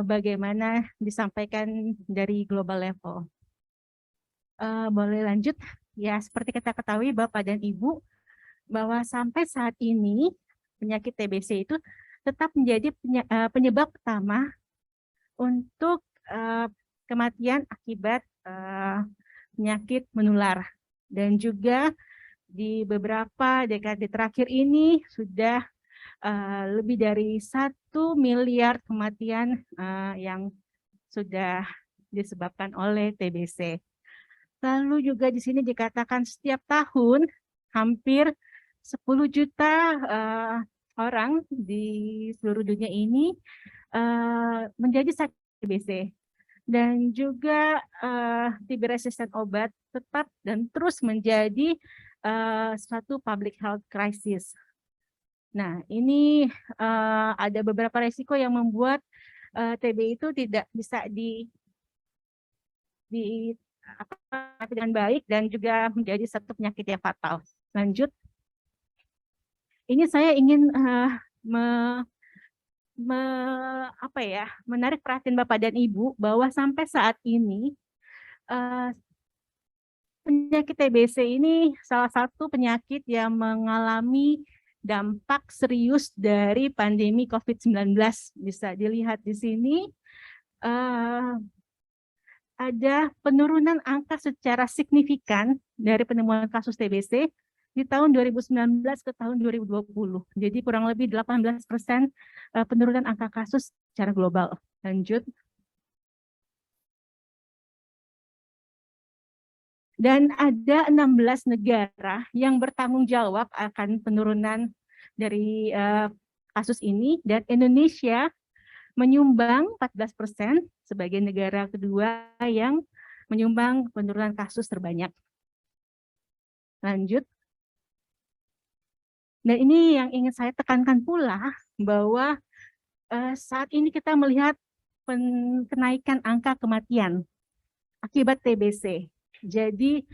bagaimana disampaikan dari global level. Boleh lanjut? Ya, seperti kita ketahui Bapak dan Ibu, bahwa sampai saat ini penyakit TBC itu tetap menjadi penyebab utama untuk kematian akibat penyakit menular. Dan juga di beberapa dekade terakhir ini sudah lebih dari 1 miliar kematian yang sudah disebabkan oleh TBC. Lalu juga di sini dikatakan setiap tahun hampir 10 juta orang di seluruh dunia ini menjadi sakit TBC. Dan juga TB resisten obat tetap dan terus menjadi suatu public health crisis. Nah, ini ada beberapa resiko yang membuat TB itu tidak bisa dengan baik dan juga menjadi satu penyakit yang fatal. Lanjut. Ini saya ingin menarik perhatian Bapak dan Ibu bahwa sampai saat ini penyakit TBC ini salah satu penyakit yang mengalami dampak serius dari pandemi COVID-19. Bisa dilihat di sini ada penurunan angka secara signifikan dari penemuan kasus TBC di tahun 2019 ke tahun 2020. Jadi kurang lebih 18% penurunan angka kasus secara global. Lanjut. Dan ada 16 negara yang bertanggung jawab akan penurunan dari kasus ini, dan Indonesia menyumbang 14% sebagai negara kedua yang menyumbang penurunan kasus terbanyak. Lanjut. Dan ini yang ingin saya tekankan pula, bahwa saat ini kita melihat kenaikan angka kematian akibat TBC. Jadi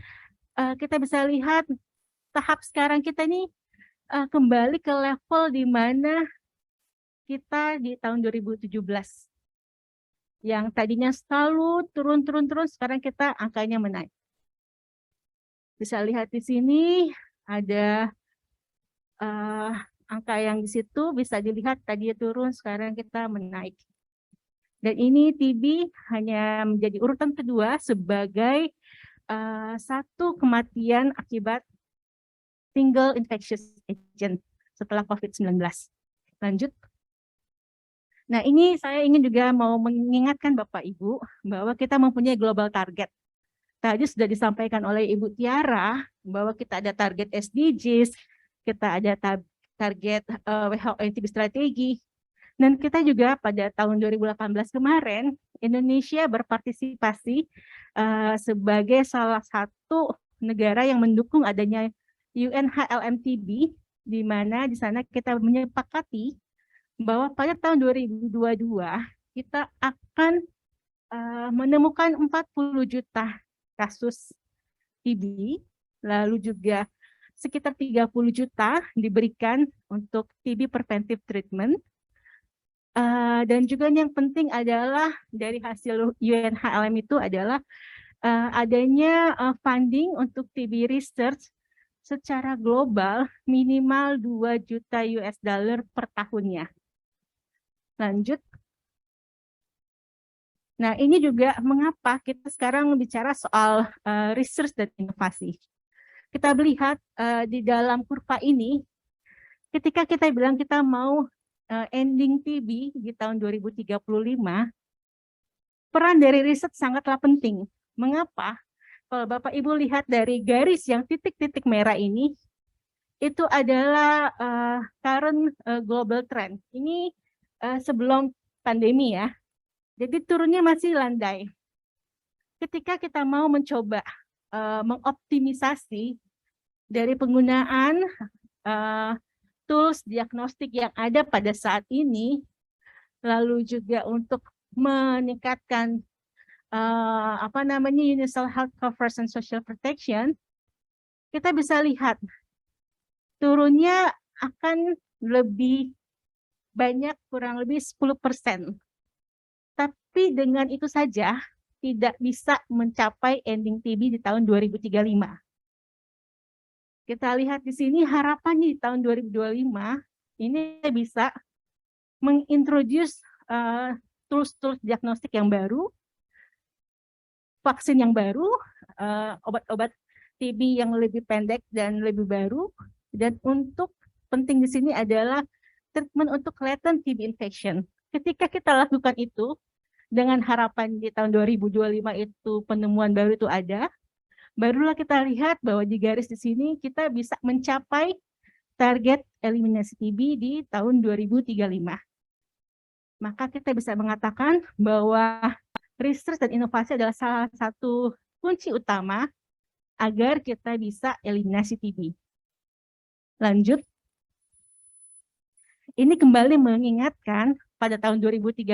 kita bisa lihat tahap sekarang kita ini kembali ke level di mana kita di tahun 2017. Yang tadinya selalu turun, sekarang kita angkanya menaik. Bisa lihat di sini ada angka yang di situ bisa dilihat tadi turun, sekarang kita menaik. Dan ini TB hanya menjadi urutan kedua sebagai satu kematian akibat single infectious agent setelah COVID-19. Lanjut. Nah, ini saya ingin juga mau mengingatkan Bapak Ibu bahwa kita mempunyai global target. Tadi sudah disampaikan oleh Ibu Tiara bahwa kita ada target SDGs, kita ada target WHO TB strategi, dan kita juga pada tahun 2018 kemarin Indonesia berpartisipasi sebagai salah satu negara yang mendukung adanya UNHLMTB, di mana di sana kita menyepakati bahwa pada tahun 2022 kita akan menemukan 40 juta kasus TB, lalu juga sekitar 30 juta diberikan untuk TB preventive treatment. Dan juga yang penting adalah dari hasil UNHLM itu adalah adanya funding untuk TB research secara global minimal 2 juta US dollar per tahunnya. Lanjut. Nah, ini juga mengapa kita sekarang bicara soal research dan inovasi. Kita melihat di dalam kurva ini, ketika kita bilang kita mau ending TB di tahun 2035, peran dari riset sangatlah penting. Mengapa? Kalau Bapak Ibu lihat dari garis yang titik-titik merah ini, itu adalah current global trend. Ini sebelum pandemi ya. Jadi turunnya masih landai. Ketika kita mau mencoba mengoptimisasi dari penggunaan tools diagnostik yang ada pada saat ini, lalu juga untuk meningkatkan universal health coverage and social protection, kita bisa lihat turunnya akan lebih banyak, kurang lebih 10%. Tapi dengan itu saja tidak bisa mencapai ending TB di tahun 2035. Kita lihat di sini harapannya di tahun 2025 ini bisa mengintroduce tools-tools diagnostik yang baru, vaksin yang baru, obat-obat TB yang lebih pendek dan lebih baru, dan untuk penting di sini adalah treatment untuk latent TB infection. Ketika kita lakukan itu, dengan harapan di tahun 2025 itu penemuan baru itu ada, barulah kita lihat bahwa di garis di sini kita bisa mencapai target eliminasi TB di tahun 2035. Maka kita bisa mengatakan bahwa research dan inovasi adalah salah satu kunci utama agar kita bisa eliminasi TB. Lanjut. Ini kembali mengingatkan pada tahun 2013,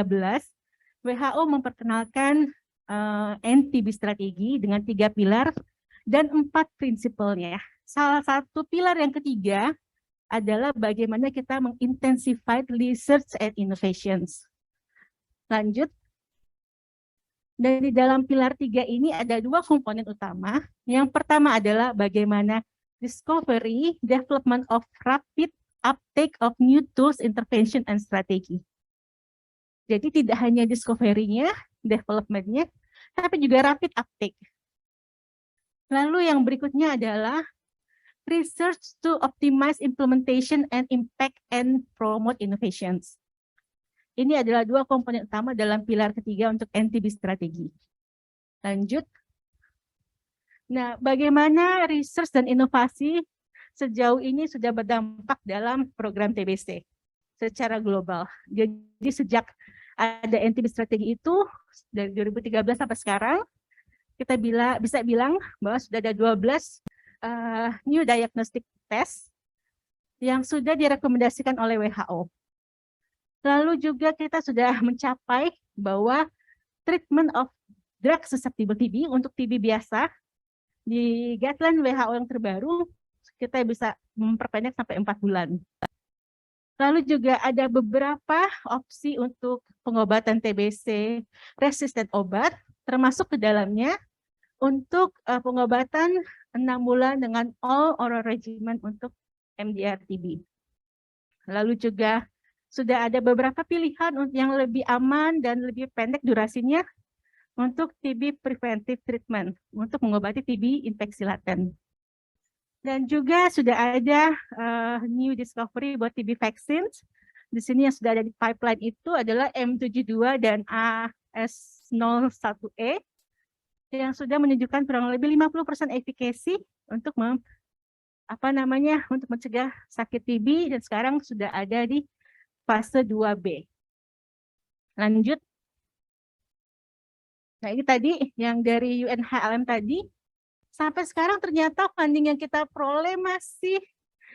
WHO memperkenalkan NTB strategi dengan 3 pilar dan 4 prinsipalnya. Salah satu pilar yang ketiga adalah bagaimana kita mengintensify research and innovations. Lanjut. Dan di dalam pilar 3 ini ada 2 komponen utama. Yang pertama adalah bagaimana discovery, development of rapid uptake of new tools, intervention, and strategy. Jadi tidak hanya discovery-nya, development-nya, tapi juga rapid uptake. Lalu yang berikutnya adalah research to optimize implementation and impact and promote innovations. Ini adalah 2 komponen utama dalam pilar ketiga untuk NTB strategi. Lanjut. Nah, bagaimana research dan inovasi sejauh ini sudah berdampak dalam program TBC secara global. Jadi sejak ada NTB strategi itu dari 2013 sampai sekarang, kita bisa bilang bahwa sudah ada 12 new diagnostic test yang sudah direkomendasikan oleh WHO. Lalu juga kita sudah mencapai bahwa treatment of drug susceptible TB untuk TB biasa di guideline WHO yang terbaru kita bisa memperpendek sampai 4 bulan. Lalu juga ada beberapa opsi untuk pengobatan TBC resisten obat, termasuk ke dalamnya untuk pengobatan 6 bulan dengan all oral regimen untuk MDR-TB. Lalu juga sudah ada beberapa pilihan yang lebih aman dan lebih pendek durasinya untuk TB preventive treatment, untuk mengobati TB infeksi laten. Dan juga sudah ada new discovery buat TB vaccines. Di sini yang sudah ada di pipeline itu adalah M72 dan AS01E yang sudah menunjukkan kurang lebih 50% efikasi untuk untuk mencegah sakit TB, dan sekarang sudah ada di fase 2B. Lanjut. Nah, ini tadi yang dari UNHLM tadi. Sampai sekarang ternyata funding yang kita peroleh masih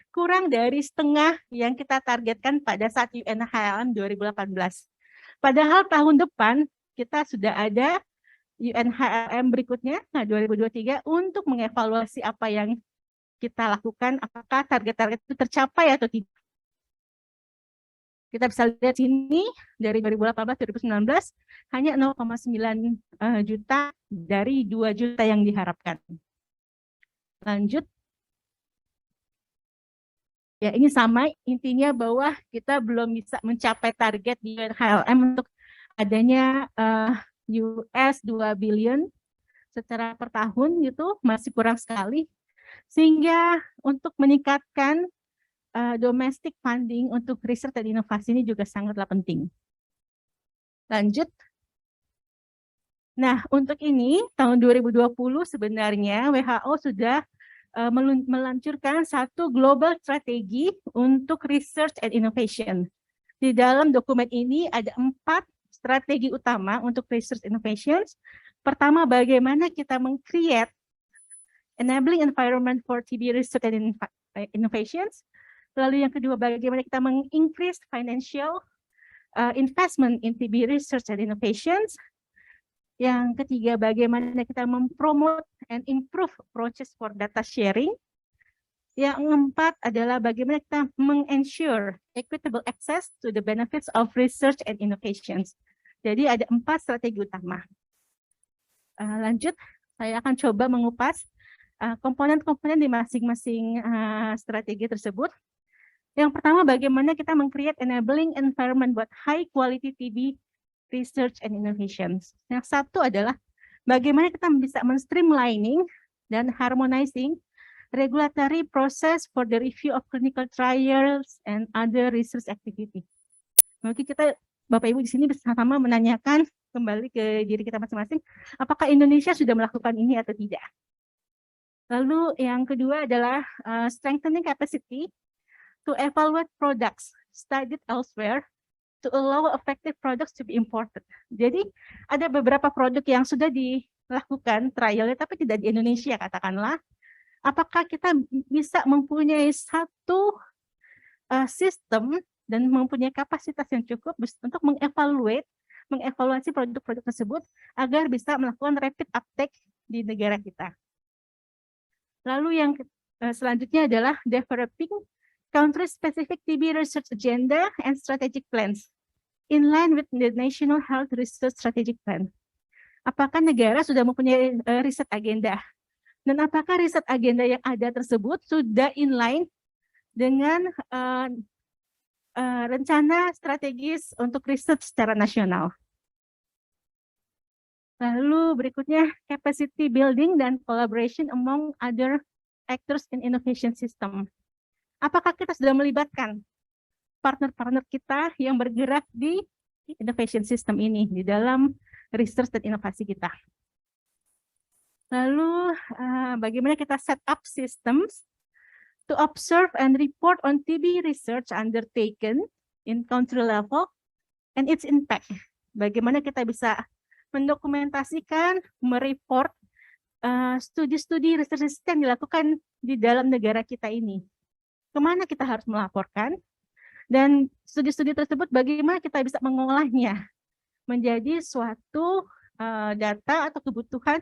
kurang dari setengah yang kita targetkan pada saat UNHLM 2018. Padahal tahun depan kita sudah ada UNHLM berikutnya, nah 2023, untuk mengevaluasi apa yang kita lakukan, apakah target-target itu tercapai atau tidak. Kita bisa lihat sini dari 2018-2019 hanya 0,9 juta dari 2 juta yang diharapkan. Lanjut. Ya, ini sama intinya bahwa kita belum bisa mencapai target di UNHLM untuk adanya US 2 billion secara per tahun, gitu masih kurang sekali. Sehingga untuk meningkatkan domestic funding untuk riset dan inovasi ini juga sangatlah penting. Lanjut. Nah, untuk ini tahun 2020 sebenarnya WHO sudah meluncurkan satu global strategi untuk research and innovation. Di dalam dokumen ini ada 4 strategi utama untuk research innovations. Pertama, bagaimana kita meng-create enabling environment for TB research and innovations. Lalu yang kedua, bagaimana kita meng-increase financial investment in TB research and innovations. Yang ketiga, bagaimana kita mempromote and improve approaches for data sharing. Yang keempat adalah bagaimana kita meng-ensure equitable access to the benefits of research and innovations. Jadi ada 4 strategi utama. Lanjut, saya akan coba mengupas komponen-komponen di masing-masing strategi tersebut. Yang pertama, bagaimana kita meng-create enabling environment buat high quality TB research and innovations. Yang satu adalah bagaimana kita bisa men-streamlining dan harmonizing regulatory process for the review of clinical trials and other research activity. Mungkin kita, Bapak Ibu di sini bersama menanyakan kembali ke diri kita masing-masing, apakah Indonesia sudah melakukan ini atau tidak? Lalu yang kedua adalah strengthening capacity to evaluate products studied elsewhere to allow effective products to be imported. Jadi ada beberapa produk yang sudah dilakukan trialnya tapi tidak di Indonesia katakanlah. Apakah kita bisa mempunyai satu sistem dan mempunyai kapasitas yang cukup untuk mengevaluasi produk-produk tersebut agar bisa melakukan rapid uptake di negara kita. Lalu yang selanjutnya adalah developing country-specific TB research agenda and strategic plans in line with the National Health Research Strategic Plan. Apakah negara sudah mempunyai riset agenda? Dan apakah riset agenda yang ada tersebut sudah inline dengan rencana strategis untuk riset secara nasional? Lalu berikutnya, capacity building dan collaboration among other actors in innovation system. Apakah kita sudah melibatkan partner-partner kita yang bergerak di innovation system ini, di dalam research dan inovasi kita? Lalu bagaimana kita set up systems to observe and report on TB research undertaken in country level and its impact. Bagaimana kita bisa mendokumentasikan, mereport studi-studi riset yang dilakukan di dalam negara kita ini. Kemana kita harus melaporkan, dan studi-studi tersebut bagaimana kita bisa mengolahnya menjadi suatu data atau kebutuhan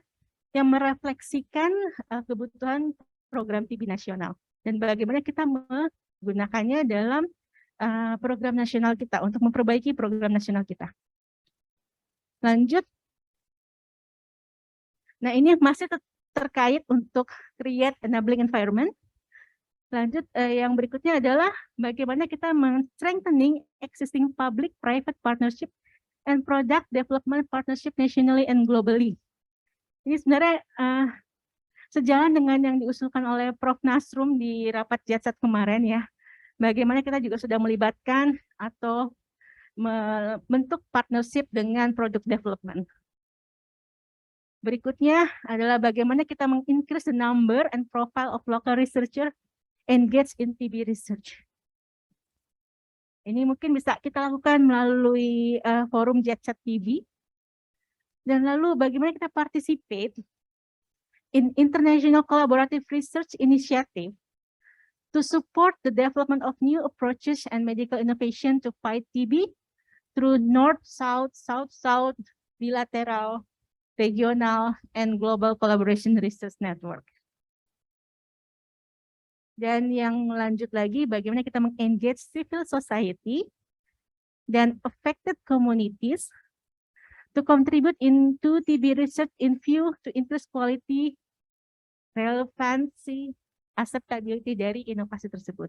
yang merefleksikan kebutuhan program TB nasional, dan bagaimana kita menggunakannya dalam program nasional kita untuk memperbaiki program nasional kita. Lanjut. Nah, ini masih terkait untuk create enabling environment. Lanjut, yang berikutnya adalah bagaimana kita strengthening existing public-private partnership and product development partnership nationally and globally. Ini sebenarnya sejalan dengan yang diusulkan oleh Prof. Nasrum di rapat JATSAT kemarin ya. Bagaimana kita juga sudah melibatkan atau membentuk partnership dengan product development. Berikutnya adalah bagaimana kita meng-increase the number and profile of local researcher engage in TB research. Ini mungkin bisa kita lakukan melalui forum JATSAT TB. Dan lalu bagaimana kita participate in international collaborative research initiative to support the development of new approaches and medical innovation to fight TB through North-South, South-South, bilateral, regional, and global collaboration research network. Dan yang lanjut lagi, bagaimana kita meng-engage civil society dan affected communities to contribute into TB research in view to increase quality, relevancy, acceptability dari inovasi tersebut.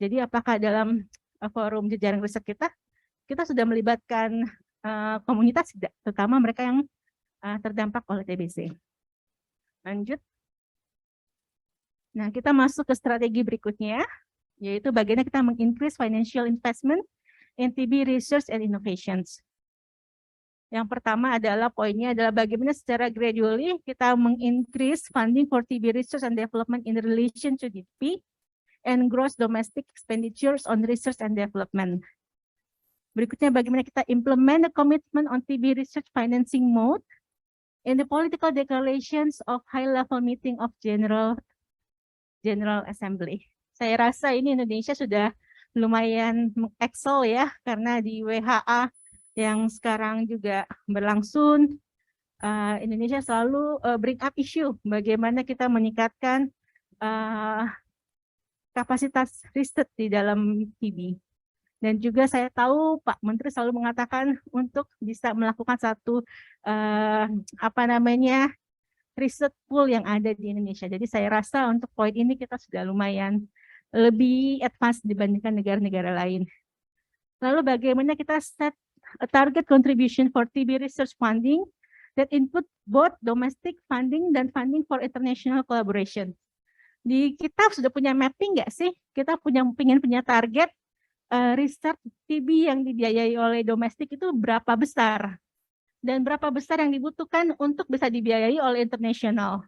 Jadi apakah dalam forum jejaring riset kita sudah melibatkan komunitas tidak, terutama mereka yang terdampak oleh TBC. Lanjut. Nah, kita masuk ke strategi berikutnya, yaitu bagaimana kita meng-increase financial investment in TB research and innovations. Yang pertama adalah poinnya adalah bagaimana secara gradually kita meng-increase funding for TB research and development in relation to GDP and gross domestic expenditures on research and development. Berikutnya bagaimana kita implement the commitment on TB research financing mode in the political declarations of high-level meeting of General Assembly. Saya rasa ini Indonesia sudah lumayan excel ya, karena di WHA yang sekarang juga berlangsung, Indonesia selalu bring up issue bagaimana kita meningkatkan kapasitas riset di dalam TB. Dan juga saya tahu Pak Menteri selalu mengatakan untuk bisa melakukan satu riset pool yang ada di Indonesia. Jadi saya rasa untuk poin ini kita sudah lumayan lebih advance dibandingkan negara-negara lain. Lalu bagaimana kita set a target contribution for TB research funding that include both domestic funding dan funding for international collaboration. Kita sudah punya mapping nggak sih? Kita ingin punya target riset TB yang dibiayai oleh domestik itu berapa besar? Dan berapa besar yang dibutuhkan untuk bisa dibiayai oleh internasional?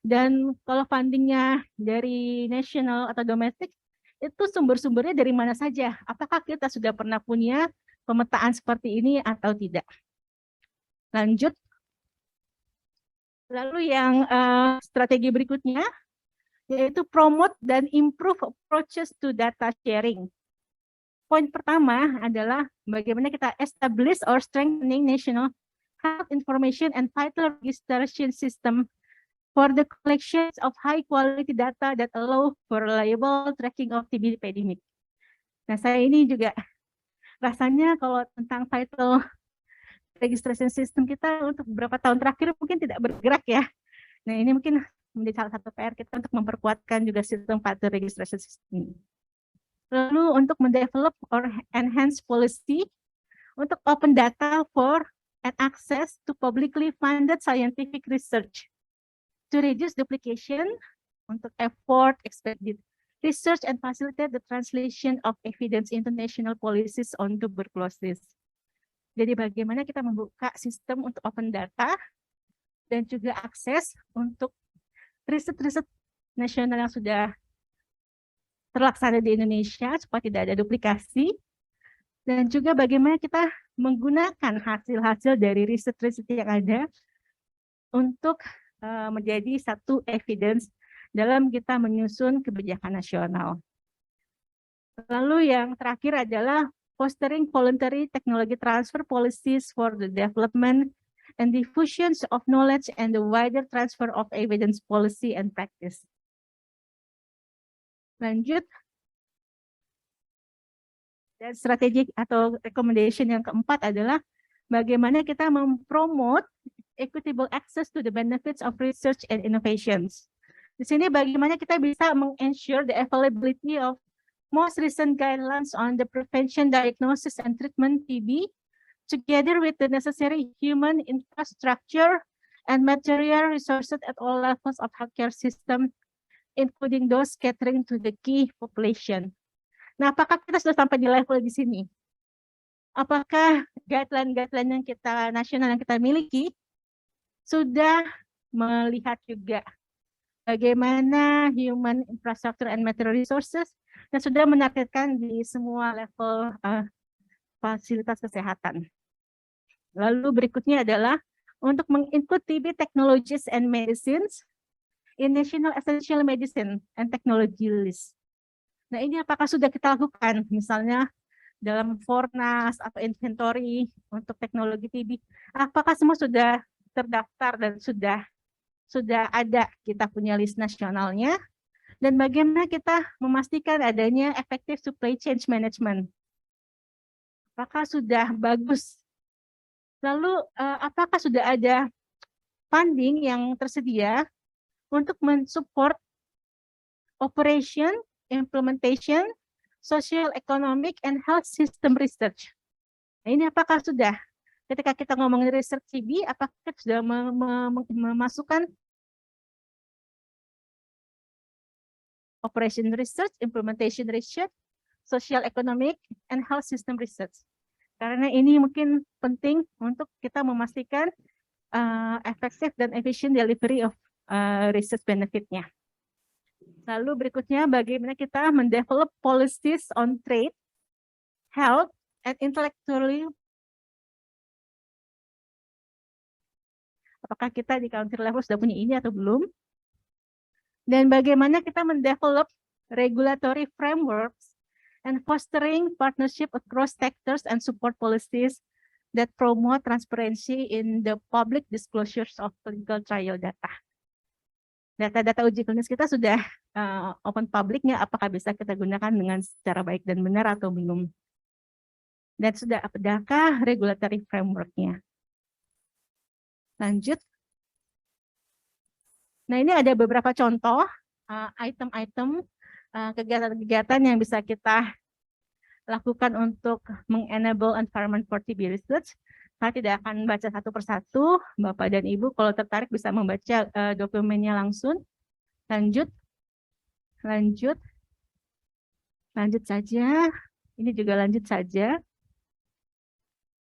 Dan kalau fundingnya dari nasional atau domestik, itu sumber-sumbernya dari mana saja? Apakah kita sudah pernah punya pemetaan seperti ini atau tidak? Lanjut. Lalu yang strategi berikutnya, yaitu promote dan improve approaches to data sharing. Poin pertama adalah bagaimana kita establish or strengthening national health information and vital registration system for the collection of high quality data that allow for reliable tracking of TB epidemic. Nah, saya ini juga rasanya kalau tentang vital registration system kita untuk beberapa tahun terakhir mungkin tidak bergerak ya. Nah, ini mungkin menjadi salah satu PR kita untuk memperkuatkan juga sistem vital registration system. Lalu untuk mendevelop or enhance policy untuk open data for and access to publicly funded scientific research to reduce duplication, untuk effort expected research and facilitate the translation of evidence international policies on tuberculosis. Jadi bagaimana kita membuka sistem untuk open data dan juga akses untuk riset-riset nasional yang sudah terlaksana di Indonesia supaya tidak ada duplikasi, dan juga bagaimana kita menggunakan hasil-hasil dari riset-riset yang ada untuk menjadi satu evidence dalam kita menyusun kebijakan nasional. Lalu yang terakhir adalah fostering voluntary technology transfer policies for the development and diffusion of knowledge and the wider transfer of evidence policy and practice. Lanjut. Dan strategi atau recommendation yang keempat adalah bagaimana kita mempromote equitable access to the benefits of research and innovations. Di sini bagaimana kita bisa meng-ensure the availability of most recent guidelines on the prevention, diagnosis, and treatment TB, together with the necessary human infrastructure and material resources at all levels of healthcare system, including those catering to the key population. Nah, apakah kita sudah sampai di level di sini? Apakah guideline-guideline yang kita nasional yang kita miliki sudah melihat juga bagaimana human infrastructure and material resources dan sudah menargetkan di semua level fasilitas kesehatan. Lalu berikutnya adalah untuk menginclude TB technologies and medicines in National Essential Medicine and Technology List. Nah, ini apakah sudah kita lakukan? Misalnya dalam Fornas atau inventory untuk teknologi TB, apakah semua sudah terdaftar dan sudah ada, kita punya list nasionalnya? Dan bagaimana kita memastikan adanya effective supply chain management? Apakah sudah bagus? Lalu apakah sudah ada funding yang tersedia untuk mensupport operation, implementation, social, economic, and health system research? Nah, ini apakah sudah? Ketika kita ngomongin research TB, apakah kita sudah memasukkan operation research, implementation research, social, economic, and health system research? Karena ini mungkin penting untuk kita memastikan effective dan efficient delivery of research benefit-nya. Lalu berikutnya bagaimana kita mendevelop policies on trade, health, and intellectually. Apakah kita di country level sudah punya ini atau belum? Dan bagaimana kita mendevelop regulatory frameworks and fostering partnership across sectors and support policies that promote transparency in the public disclosures of clinical trial data. Data-data uji klinis kita sudah open public-nya, apakah bisa kita gunakan dengan secara baik dan benar atau belum. Dan sudah adakah regulatory framework-nya. Lanjut. Nah, ini ada beberapa contoh item-item kegiatan-kegiatan yang bisa kita lakukan untuk mengenable environment for TB research. Saya tidak akan baca satu persatu. Bapak dan Ibu kalau tertarik bisa membaca dokumennya langsung. Lanjut. Lanjut. Lanjut saja. Ini juga lanjut saja.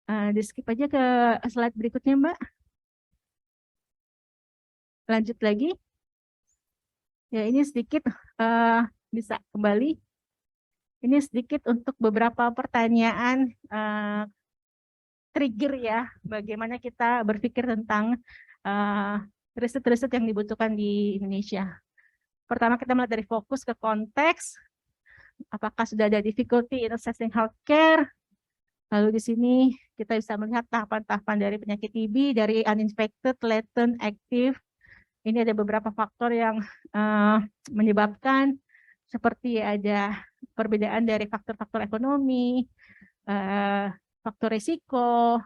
Di skip aja ke slide berikutnya, Mbak. Lanjut lagi. Ya, ini sedikit bisa kembali. Ini sedikit untuk beberapa pertanyaan trigger ya, bagaimana kita berpikir tentang riset-riset yang dibutuhkan di Indonesia. Pertama kita melihat dari fokus ke konteks, apakah sudah ada difficulty in assessing healthcare. Lalu di sini kita bisa melihat tahapan-tahapan dari penyakit TB, dari uninfected, latent, active. Ini ada beberapa faktor yang menyebabkan, seperti ada perbedaan dari faktor-faktor ekonomi, faktor risiko,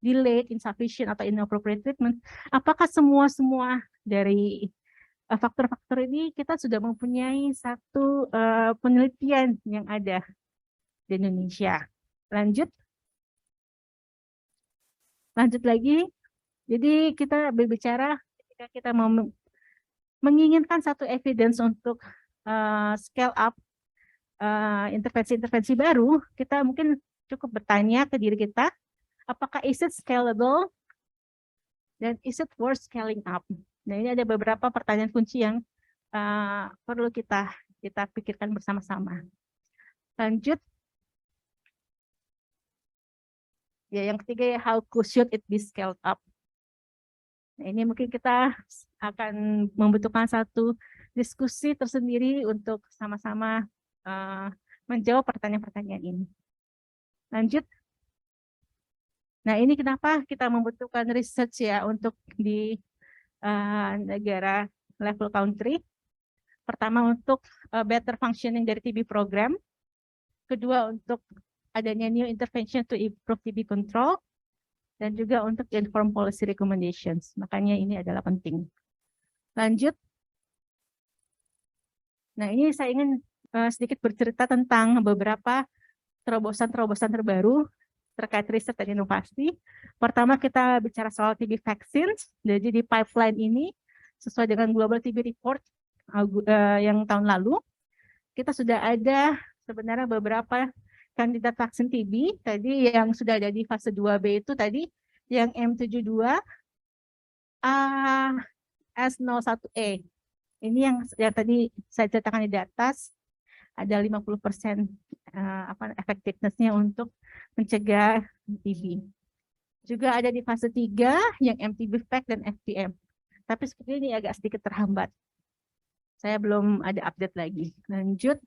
delayed, insufficient, atau inappropriate treatment. Apakah semua dari faktor-faktor ini kita sudah mempunyai satu penelitian yang ada di Indonesia. Lanjut. Lanjut lagi. Jadi kita berbicara ketika kita mau menginginkan satu evidence untuk scale up intervensi-intervensi baru, kita mungkin cukup bertanya ke diri kita, apakah is it scalable dan is it worth scaling up? Nah, ini ada beberapa pertanyaan kunci yang perlu kita pikirkan bersama-sama. Lanjut. Ya, yang ketiga ya, how should it be scaled up? Nah, ini mungkin kita akan membutuhkan satu diskusi tersendiri untuk sama-sama menjawab pertanyaan-pertanyaan ini. Lanjut. Nah, ini kenapa kita membutuhkan research ya untuk di negara level country. Pertama, untuk better functioning dari TB program. Kedua, untuk adanya new intervention to improve TB control. Dan juga untuk inform policy recommendations. Makanya ini adalah penting. Lanjut. Nah, ini saya ingin sedikit bercerita tentang beberapa terobosan-terobosan terbaru terkait riset dan inovasi. Pertama, kita bicara soal TB vaccines. Jadi di pipeline ini, sesuai dengan Global TB Report yang tahun lalu, kita sudah ada sebenarnya beberapa kandidat vaksin TB tadi yang sudah ada di fase 2B itu tadi yang M72 S01E. Ini yang tadi saya ceritakan di atas, ada 50% efektivitasnya untuk mencegah TB. Juga ada di fase 3 yang MTB-PAC dan FPM. Tapi seperti ini agak sedikit terhambat. Saya belum ada update lagi. Lanjut.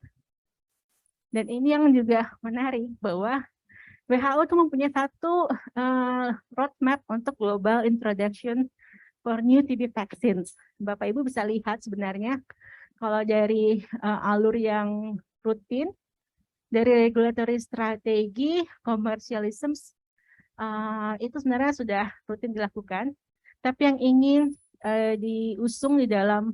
Dan ini yang juga menarik bahwa WHO itu mempunyai satu roadmap untuk global introduction for new TB vaccines. Bapak Ibu bisa lihat sebenarnya kalau dari alur yang rutin, dari regulatory strategi, commercialism, itu sebenarnya sudah rutin dilakukan. Tapi yang ingin diusung di dalam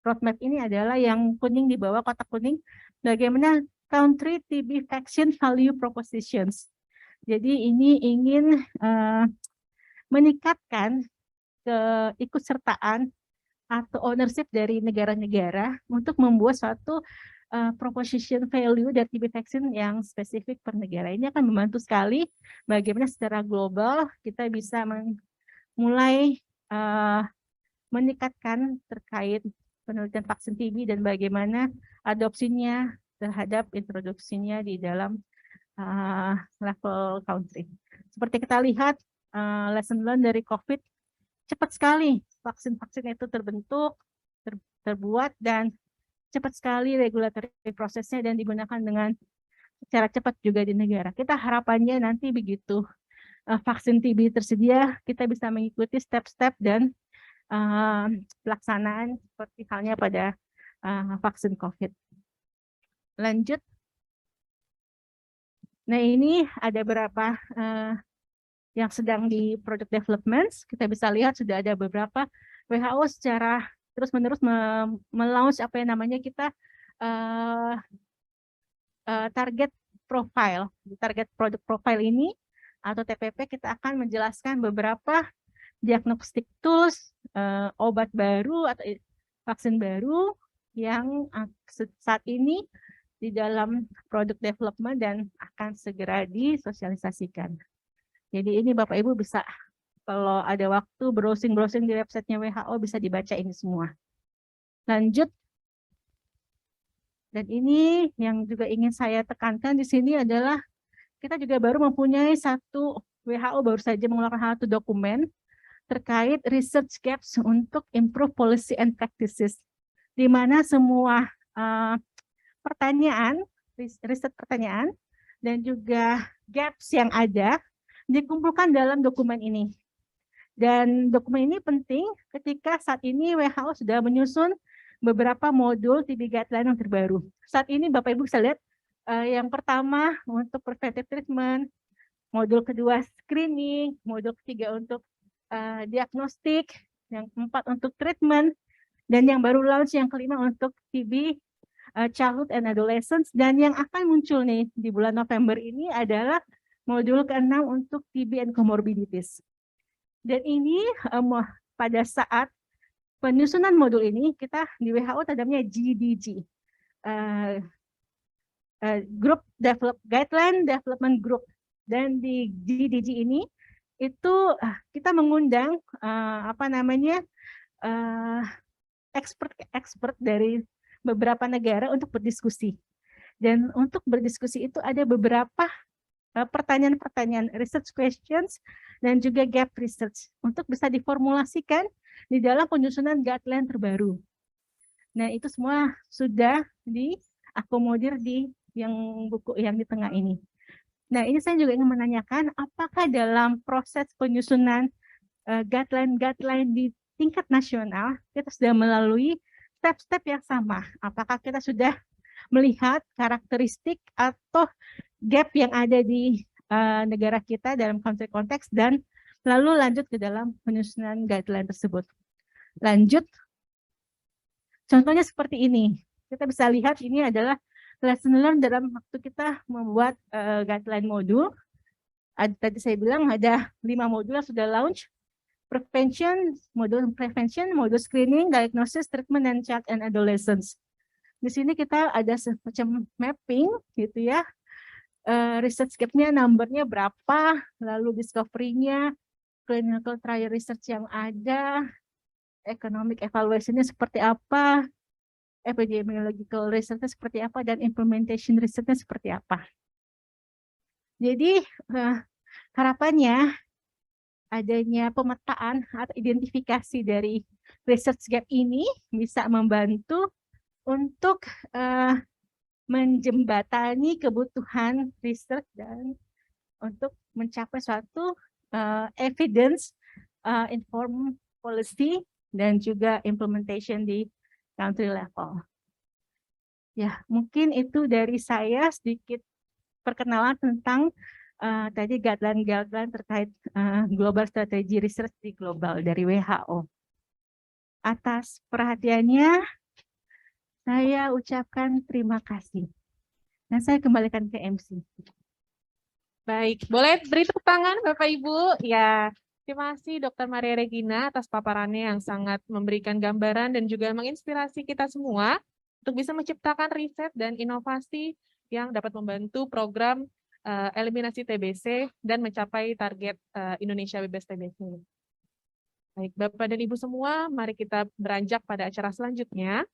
roadmap ini adalah yang kuning di bawah, kotak kuning, bagaimana country TB vaccine value propositions. Jadi ini ingin meningkatkan keikutsertaan atau ownership dari negara-negara untuk membuat suatu proposition value dari TB vaccine yang spesifik per negara. Ini akan membantu sekali bagaimana secara global kita bisa mulai meningkatkan terkait penelitian vaksin TB dan bagaimana adopsinya terhadap introduksinya di dalam level country. Seperti kita lihat, lesson learned dari COVID, cepat sekali vaksin-vaksin itu terbentuk, terbuat, dan cepat sekali regulatory prosesnya dan digunakan dengan secara cepat juga di negara. Kita harapannya nanti begitu vaksin TB tersedia, kita bisa mengikuti step-step dan pelaksanaan seperti halnya pada vaksin COVID. Lanjut. Nah, ini ada beberapa yang sedang di project development. Kita bisa lihat sudah ada beberapa WHO secara terus-menerus melaunch apa yang namanya kita target profile. Di target product profile ini atau TPP kita akan menjelaskan beberapa diagnostic tools, obat baru atau vaksin baru yang saat ini di dalam product development dan akan segera disosialisasikan. Jadi ini Bapak Ibu bisa kalau ada waktu browsing-browsing di websitenya WHO bisa dibaca ini semua. Lanjut. Dan ini yang juga ingin saya tekankan di sini adalah kita juga baru mempunyai satu WHO baru saja mengeluarkan satu dokumen terkait research gaps untuk improve policy and practices, di mana semua pertanyaan, riset pertanyaan, dan juga gaps yang ada dikumpulkan dalam dokumen ini. Dan dokumen ini penting ketika saat ini WHO sudah menyusun beberapa modul TB guideline yang terbaru. Saat ini Bapak Ibu bisa lihat yang pertama untuk preventive treatment, modul kedua screening, modul ketiga untuk diagnostik, yang keempat untuk treatment, dan yang baru launch yang kelima untuk TB childhood and adolescents, dan yang akan muncul nih di bulan November ini adalah modul ke-6 untuk TB and comorbidities. Dan ini pada saat penyusunan modul ini kita di WHO namanya GDG, Group Guideline Development Group, dan di GDG ini itu kita mengundang expert dari beberapa negara untuk berdiskusi. Dan untuk berdiskusi itu ada beberapa pertanyaan-pertanyaan research questions dan juga gap research untuk bisa diformulasikan di dalam penyusunan guideline terbaru. Nah, itu semua sudah diakomodir di yang buku yang di tengah ini. Nah, ini saya juga ingin menanyakan apakah dalam proses penyusunan guideline di tingkat nasional kita sudah melalui step-step yang sama. Apakah kita sudah melihat karakteristik atau gap yang ada di negara kita dalam konteks dan lalu lanjut ke dalam penyusunan guideline tersebut. Lanjut, contohnya seperti ini. Kita bisa lihat ini adalah lesson learned dalam waktu kita membuat guideline modul. Tadi saya bilang ada 5 modul yang sudah launch. Modul prevention, modul screening, diagnosis, treatment, and child and adolescents. Di sini kita ada semacam mapping gitu ya. Research gap-nya, number-nya berapa, lalu discovery-nya, clinical trial research yang ada, economic evaluation-nya seperti apa, epidemiological research-nya seperti apa, dan implementation research-nya seperti apa. Jadi harapannya adanya pemetaan atau identifikasi dari research gap ini bisa membantu untuk menjembatani kebutuhan research dan untuk mencapai suatu evidence informed policy dan juga implementation di country level. Ya, mungkin itu dari saya sedikit perkenalan tentang tadi guideline terkait global strategy research di global dari WHO. Atas perhatiannya, saya ucapkan terima kasih. Dan saya kembalikan ke MC. Baik, boleh beri tepuk tangan Bapak Ibu. Ya, terima kasih Dr. Maria Regina atas paparannya yang sangat memberikan gambaran dan juga menginspirasi kita semua untuk bisa menciptakan riset dan inovasi yang dapat membantu program eliminasi TBC dan mencapai target Indonesia bebas TBC. Baik, Bapak dan Ibu semua, mari kita beranjak pada acara selanjutnya,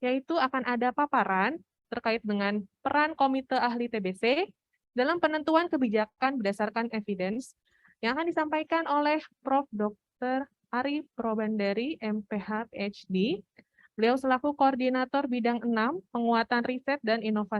yaitu akan ada paparan terkait dengan peran Komite Ahli TBC dalam penentuan kebijakan berdasarkan evidence yang akan disampaikan oleh Prof. Dr. Ari Probandari, MPH, PhD. Beliau selaku Koordinator Bidang 6, Penguatan Riset dan Inovasi